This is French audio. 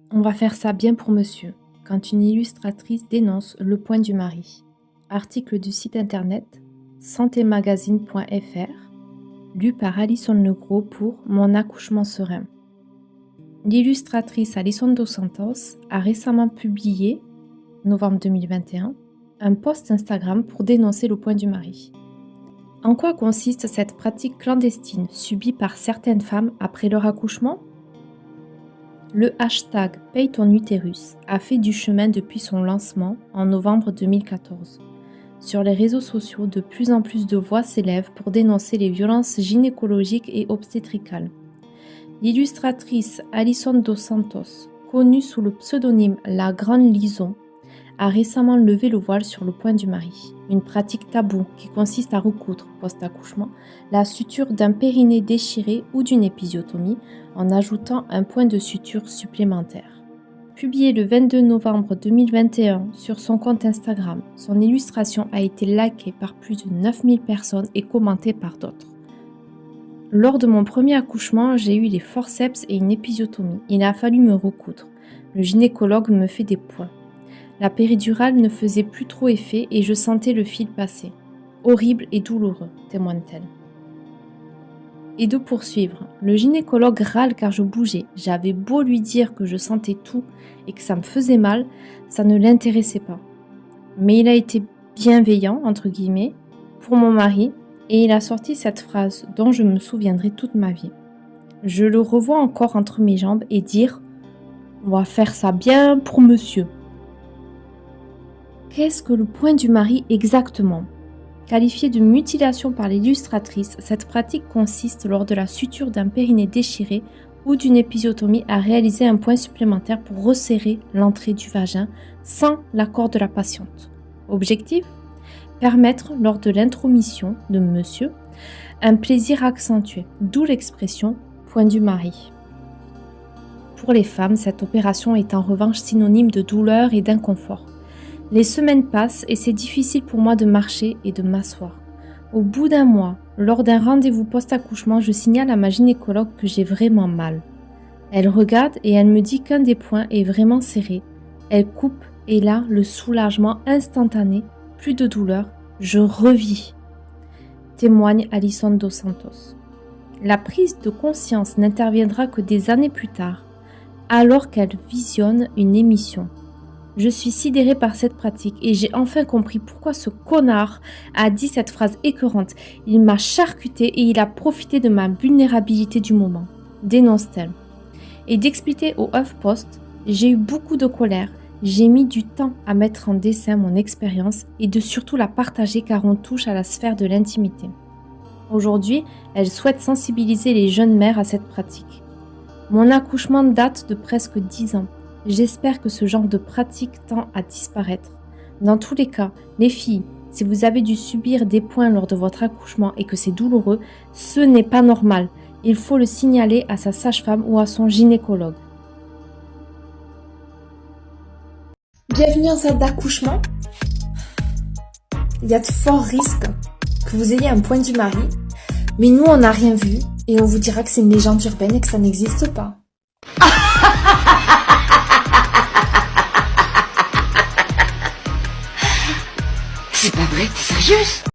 On va faire ça bien pour monsieur, quand une illustratrice dénonce le point du mari. Article du site internet santémagazine.fr, lu par Alison Legros pour Mon accouchement serein. L'illustratrice Alison dos Santos a récemment publié, novembre 2021, un post Instagram pour dénoncer le point du mari. En quoi consiste cette pratique clandestine subie par certaines femmes après leur accouchement ? Le hashtag Paye ton utérus a fait du chemin depuis son lancement en novembre 2014. Sur les réseaux sociaux, de plus en plus de voix s'élèvent pour dénoncer les violences gynécologiques et obstétricales. L'illustratrice Alison dos Santos, connue sous le pseudonyme La Grande Lison, a récemment levé le voile sur le point du mari, une pratique taboue qui consiste à recoudre, post-accouchement, la suture d'un périnée déchiré ou d'une épisiotomie en ajoutant un point de suture supplémentaire. Publiée le 22 novembre 2021 sur son compte Instagram, son illustration a été likée par plus de 9000 personnes et commentée par d'autres. Lors de mon premier accouchement, j'ai eu les forceps et une épisiotomie. Il a fallu me recoudre. Le gynécologue me fait des points. La péridurale ne faisait plus trop effet et je sentais le fil passer. Horrible et douloureux, témoigne-t-elle. Et de poursuivre, le gynécologue râle car je bougeais. J'avais beau lui dire que je sentais tout et que ça me faisait mal, ça ne l'intéressait pas. Mais il a été bienveillant, entre guillemets, pour mon mari et il a sorti cette phrase dont je me souviendrai toute ma vie. Je le revois encore entre mes jambes et dire « On va faire ça bien pour monsieur ». Qu'est-ce que le point du mari exactement ? Qualifiée de mutilation par l'illustratrice, cette pratique consiste lors de la suture d'un périnée déchiré ou d'une épisiotomie à réaliser un point supplémentaire pour resserrer l'entrée du vagin sans l'accord de la patiente. Objectif ? Permettre lors de l'intromission de monsieur un plaisir accentué, d'où l'expression point du mari. Pour les femmes, cette opération est en revanche synonyme de douleur et d'inconfort. Les semaines passent et c'est difficile pour moi de marcher et de m'asseoir. Au bout d'un mois, lors d'un rendez-vous post-accouchement, je signale à ma gynécologue que j'ai vraiment mal. Elle regarde et elle me dit qu'un des points est vraiment serré. Elle coupe et là, le soulagement instantané, plus de douleur, je revis. Témoigne Alison dos Santos. La prise de conscience n'interviendra que des années plus tard, alors qu'elle visionne une émission. Je suis sidérée par cette pratique et j'ai enfin compris pourquoi ce connard a dit cette phrase écœurante. Il m'a charcutée et il a profité de ma vulnérabilité du moment, dénonce-t-elle. Et d'expliquer au HuffPost, j'ai eu beaucoup de colère, j'ai mis du temps à mettre en dessin mon expérience et de surtout la partager car on touche à la sphère de l'intimité. Aujourd'hui, elle souhaite sensibiliser les jeunes mères à cette pratique. Mon accouchement date de presque 10 ans. J'espère que ce genre de pratique tend à disparaître. Dans tous les cas, les filles, si vous avez dû subir des points lors de votre accouchement et que c'est douloureux, ce n'est pas normal. Il faut le signaler à sa sage-femme ou à son gynécologue. Bienvenue en salle d'accouchement. Il y a de forts risques que vous ayez un point du mari, mais nous on n'a rien vu et on vous dira que c'est une légende urbaine et que ça n'existe pas. C'est pas vrai, t'es sérieuse ?